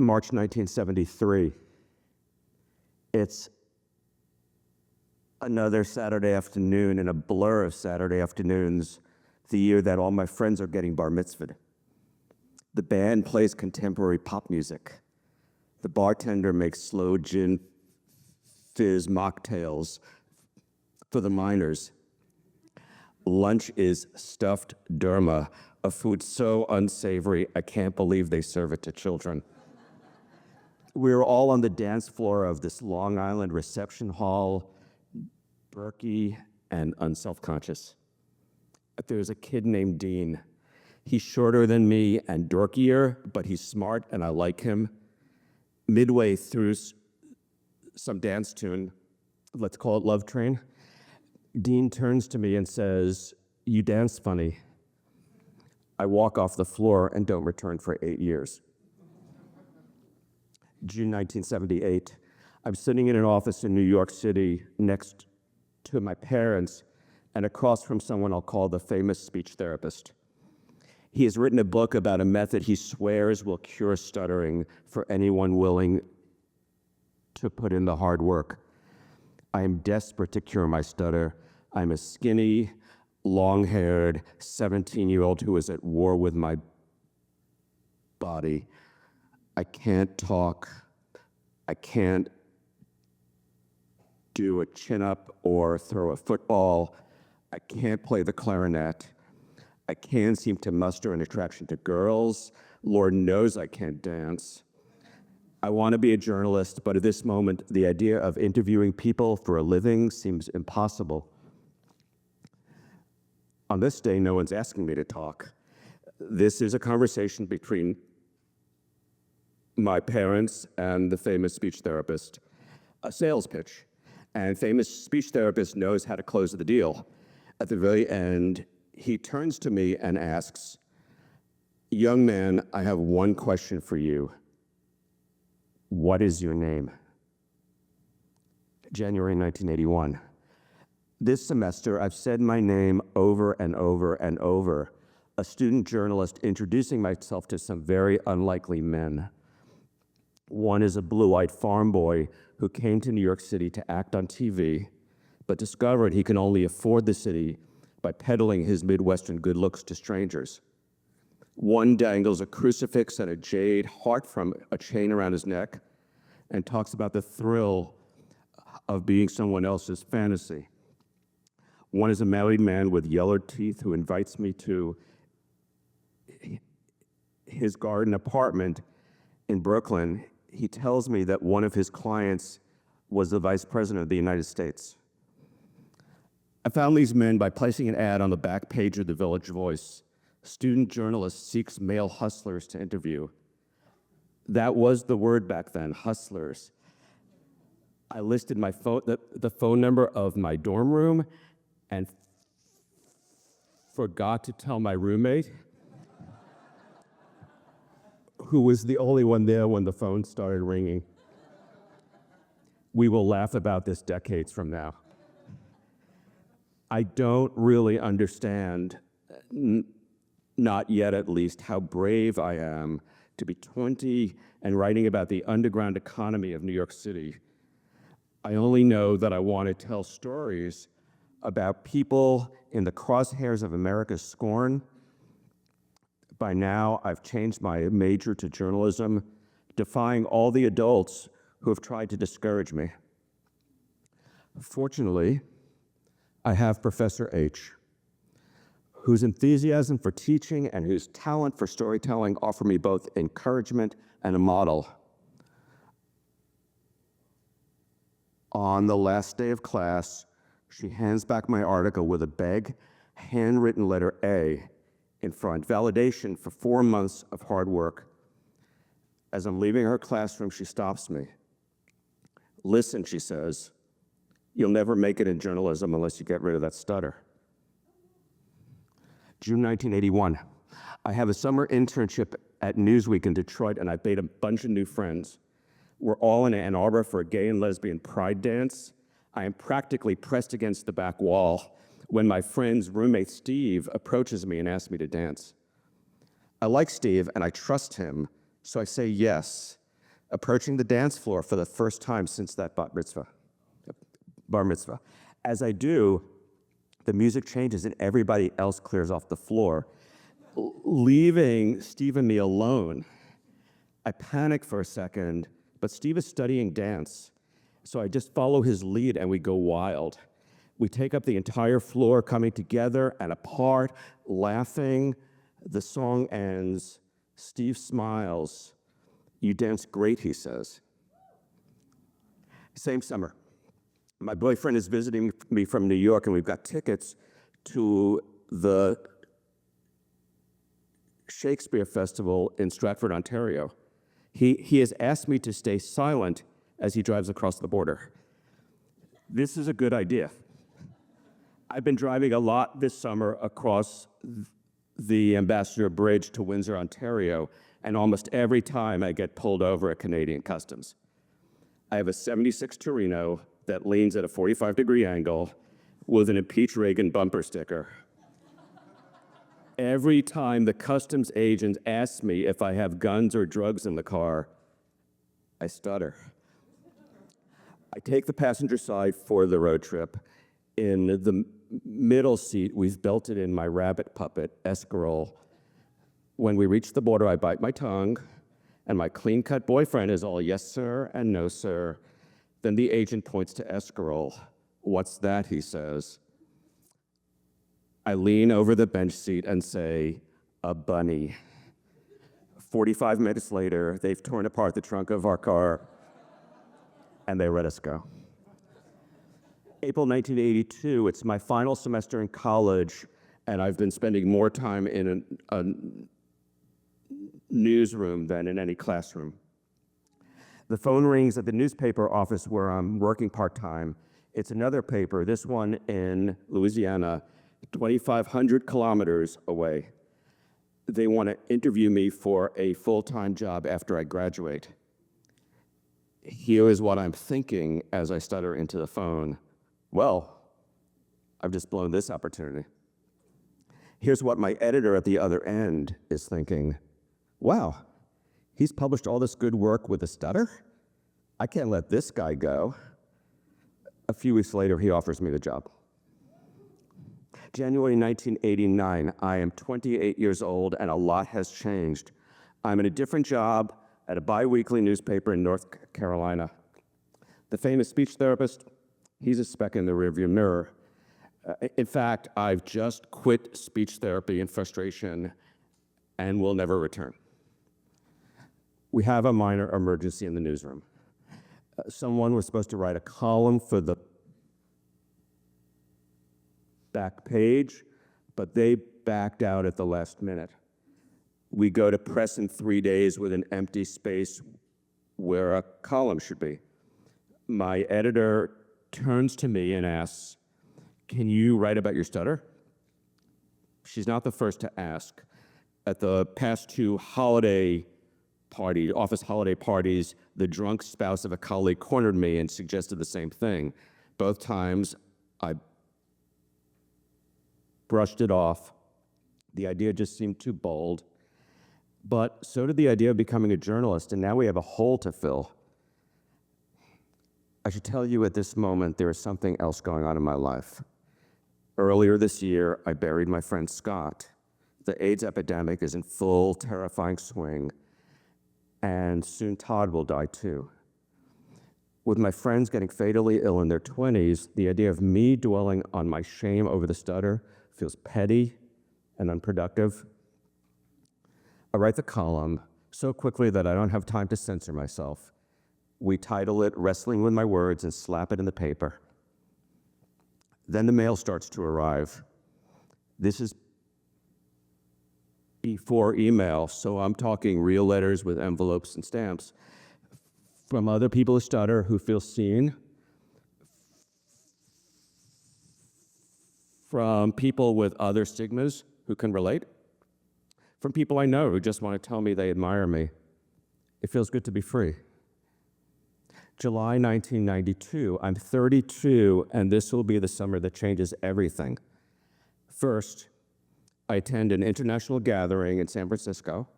March 1973. It's another Saturday afternoon in a blur of Saturday afternoons, the year that all my friends are getting bar mitzvahed. The band plays contemporary pop music. The bartender makes slow gin fizz mocktails for the miners. Lunch is stuffed derma, a food so unsavory, I can't believe they serve it to children. We were all on the dance floor of this Long Island reception hall, Berkey and unselfconscious. There's a kid named Dean. He's shorter than me and dorkier, but he's smart and I like him. Midway through some dance tune, let's call it Love Train, Dean turns to me and says, "You dance funny." I walk off the floor and don't return for 8 years. June 1978, I'm sitting in an office in New York City next to my parents and across from someone I'll call the famous speech therapist. He has written a book about a method he swears will cure stuttering for anyone willing to put in the hard work. I am desperate to cure my stutter. I'm a skinny, long-haired 17-year-old who is at war with my body. I can't talk. I can't do a chin-up or throw a football. I can't play the clarinet. I can't seem to muster an attraction to girls. Lord knows I can't dance. I want to be a journalist, but at this moment, the idea of interviewing people for a living seems impossible. On this day, no one's asking me to talk. This is a conversation between my parents and the famous speech therapist, a sales pitch. And famous speech therapist knows how to close the deal. At the very end, he turns to me and asks, "Young man, I have one question for you. What is your name?" January 1981. This semester, I've said my name over and over and over, a student journalist introducing myself to some very unlikely men. One is a blue-eyed farm boy who came to New York City to act on TV, but discovered he can only afford the city by peddling his Midwestern good looks to strangers. One dangles a crucifix and a jade heart from a chain around his neck and talks about the thrill of being someone else's fantasy. One is a married man with yellow teeth who invites me to his garden apartment in Brooklyn. He tells me that one of his clients was the Vice President of the United States. I found these men by placing an ad on the back page of the Village Voice. Student journalist seeks male hustlers to interview. That was the word back then, hustlers. I listed my phone, the phone number of my dorm room and forgot to tell my roommate, who was the only one there when the phone started ringing. We will laugh about this decades from now. I don't really understand, not yet at least, how brave I am to be 20 and writing about the underground economy of New York City. I only know that I want to tell stories about people in the crosshairs of America's scorn. By now, I've changed my major to journalism, defying all the adults who have tried to discourage me. Fortunately, I have Professor H, whose enthusiasm for teaching and whose talent for storytelling offer me both encouragement and a model. On the last day of class, she hands back my article with a big, handwritten letter A in front, validation for 4 months of hard work. As I'm leaving her classroom, she stops me. "Listen," she says, "you'll never make it in journalism unless you get rid of that stutter." June 1981. I have a summer internship at Newsweek in Detroit, and I've made a bunch of new friends. We're all in Ann Arbor for a gay and lesbian pride dance. I am practically pressed against the back wall when my friend's roommate, Steve, approaches me and asks me to dance. I like Steve, and I trust him, so I say yes, approaching the dance floor for the first time since that bar mitzvah. As I do, the music changes and everybody else clears off the floor, leaving Steve and me alone. I panic for a second, but Steve is studying dance, so I just follow his lead and we go wild. We take up the entire floor, coming together and apart, laughing. The song ends. Steve smiles. "You dance great," he says. Same summer, my boyfriend is visiting me from New York, and we've got tickets to the Shakespeare Festival in Stratford, Ontario. He has asked me to stay silent as he drives across the border. This is a good idea. I've been driving a lot this summer across the Ambassador Bridge to Windsor, Ontario, and almost every time I get pulled over at Canadian Customs. I have a '76 Torino that leans at a 45-degree angle with an Impeach Reagan bumper sticker. Every time the customs agent asks me if I have guns or drugs in the car, I stutter. I take the passenger side for the road trip. In the middle seat, we've built it in my rabbit puppet, Escarole. When we reach the border, I bite my tongue, and my clean-cut boyfriend is all yes, sir, and no, sir. Then the agent points to Escarole. "What's that?" he says. I lean over the bench seat and say, "A bunny." 45 minutes later, they've torn apart the trunk of our car, and they let us go. April 1982, it's my final semester in college, and I've been spending more time in a newsroom than in any classroom. The phone rings at the newspaper office where I'm working part-time. It's another paper, this one in Louisiana, 2,500 kilometers away. They want to interview me for a full-time job after I graduate. Here is what I'm thinking as I stutter into the phone. Well, I've just blown this opportunity. Here's what my editor at the other end is thinking. Wow, he's published all this good work with a stutter? I can't let this guy go. A few weeks later, he offers me the job. January 1989, I am 28 years old and a lot has changed. I'm in a different job at a bi-weekly newspaper in North Carolina. The famous speech therapist, he's a speck in the rearview mirror. In fact, I've just quit speech therapy in frustration and will never return. We have a minor emergency in the newsroom. Someone was supposed to write a column for the back page, but they backed out at the last minute. We go to press in 3 days with an empty space where a column should be. My editor turns to me and asks, "Can you write about your stutter?" She's not the first to ask. At the past two office holiday parties, the drunk spouse of a colleague cornered me and suggested the same thing. Both times, I brushed it off. The idea just seemed too bold. But so did the idea of becoming a journalist, and now we have a hole to fill. I should tell you at this moment, there is something else going on in my life. Earlier this year, I buried my friend Scott. The AIDS epidemic is in full, terrifying swing, and soon Todd will die too. With my friends getting fatally ill in their 20s, the idea of me dwelling on my shame over the stutter feels petty and unproductive. I write the column so quickly that I don't have time to censor myself. We title it "Wrestling with My Words" and slap it in the paper. Then the mail starts to arrive. This is before email, so I'm talking real letters with envelopes and stamps from other people who stutter, who feel seen, from people with other stigmas who can relate, from people I know who just want to tell me they admire me. It feels good to be free. July 1992, I'm 32, and this will be the summer that changes everything. First, I attend an international gathering in San Francisco.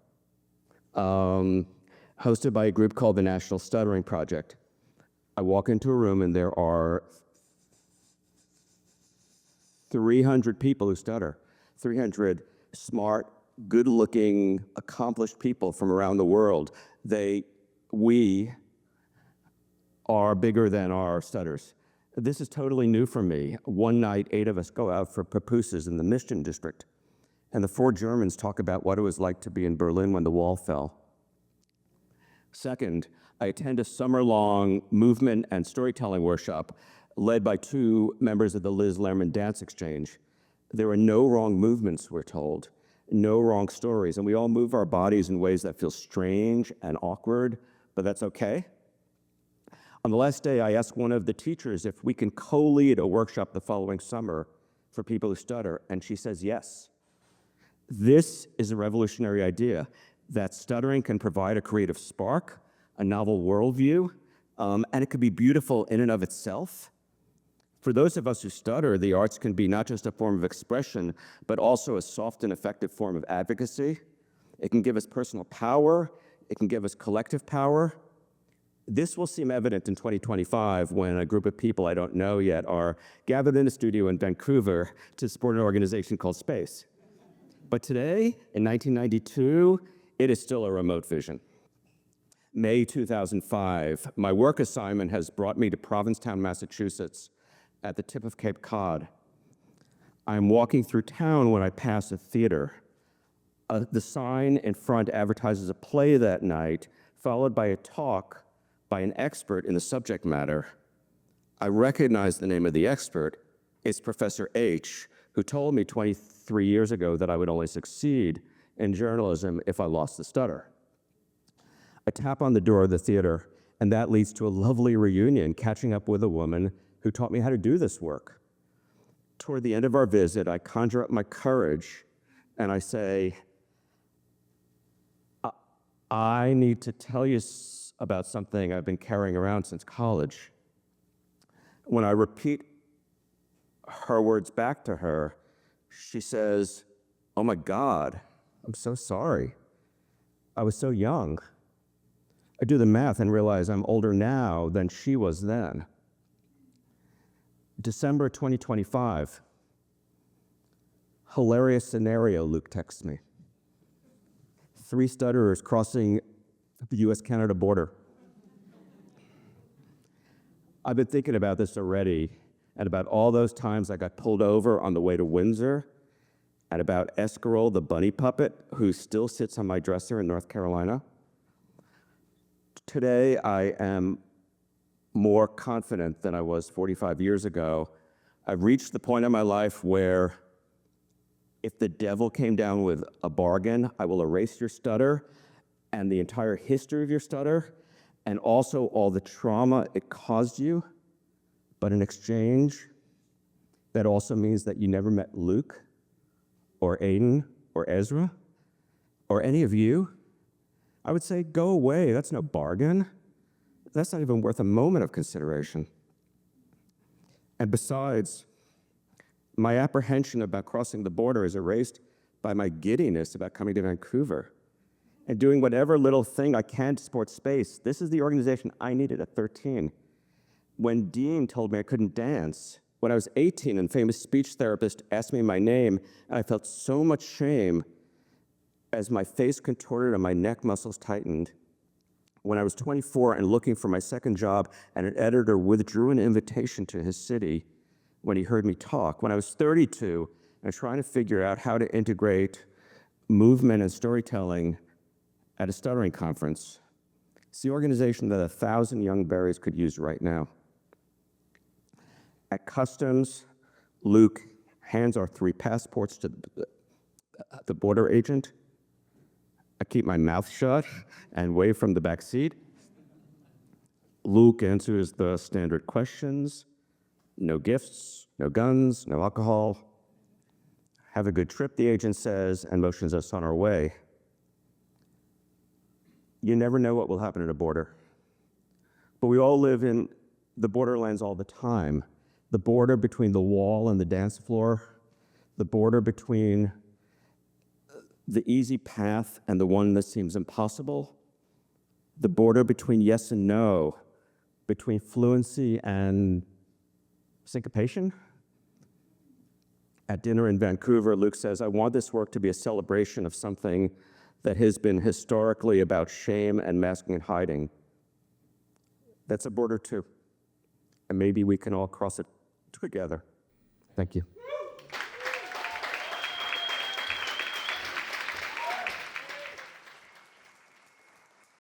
hosted by a group called the National Stuttering Project. I walk into a room and there are 300 people who stutter, 300 smart, good-looking, accomplished people from around the world. We are bigger than our stutters. This is totally new for me. One night, 8 of us go out for pupusas in the Mission District, and the 4 Germans talk about what it was like to be in Berlin when the wall fell. Second, I attend a summer-long movement and storytelling workshop led by 2 members of the Liz Lerman Dance Exchange. There are no wrong movements, we're told, no wrong stories, and we all move our bodies in ways that feel strange and awkward, but that's okay. On the last day, I asked one of the teachers if we can co-lead a workshop the following summer for people who stutter, and she says yes. This is a revolutionary idea, that stuttering can provide a creative spark, a novel worldview, and it could be beautiful in and of itself. For those of us who stutter, the arts can be not just a form of expression, but also a soft and effective form of advocacy. It can give us personal power. It can give us collective power. This will seem evident in 2025 when a group of people I don't know yet are gathered in a studio in Vancouver to support an organization called Space. But today, in 1992, it is still a remote vision. May 2005, my work assignment has brought me to Provincetown, Massachusetts, at the tip of Cape Cod. I'm walking through town when I pass a theater. The sign in front advertises a play that night, followed by a talk by an expert in the subject matter. I recognize the name of the expert. It's Professor H, who told me 23 years ago that I would only succeed in journalism if I lost the stutter. I tap on the door of the theater, and that leads to a lovely reunion, catching up with a woman who taught me how to do this work. Toward the end of our visit, I conjure up my courage, and I say, I need to tell you about something I've been carrying around since college. When I repeat her words back to her, she says, "Oh my God, I'm so sorry. I was so young." I do the math and realize I'm older now than she was then. December 2025. Hilarious scenario, Luke texts me. 3 stutterers crossing the US-Canada border. I've been thinking about this already, and about all those times I got pulled over on the way to Windsor, and about Escarole, the bunny puppet, who still sits on my dresser in North Carolina. Today, I am more confident than I was 45 years ago. I've reached the point in my life where if the devil came down with a bargain, I will erase your stutter and the entire history of your stutter and also all the trauma it caused you. But in exchange, that also means that you never met Luke or Aiden or Ezra or any of you. I would say, go away. That's no bargain. That's not even worth a moment of consideration. And besides, my apprehension about crossing the border is erased by my giddiness about coming to Vancouver and doing whatever little thing I can to support Space. This is the organization I needed at 13. When Dean told me I couldn't dance, when I was 18 and famous speech therapist asked me my name, and I felt so much shame as my face contorted and my neck muscles tightened. When I was 24 and looking for my second job, and an editor withdrew an invitation to his city when he heard me talk. When I was 32 and trying to figure out how to integrate movement and storytelling at a stuttering conference. It's the organization that 1,000 young Barrys could use right now. At customs, Luke hands our 3 passports to the border agent. I keep my mouth shut and wave from the back seat. Luke answers the standard questions. No gifts, no guns, no alcohol. Have a good trip, the agent says, and motions us on our way. You never know what will happen at a border. But we all live in the borderlands all the time. The border between the wall and the dance floor, the border between the easy path and the one that seems impossible, the border between yes and no, between fluency and syncopation. At dinner in Vancouver, Luke says, I want this work to be a celebration of something that has been historically about shame and masking and hiding. That's a border too. And maybe we can all cross it together. Thank you.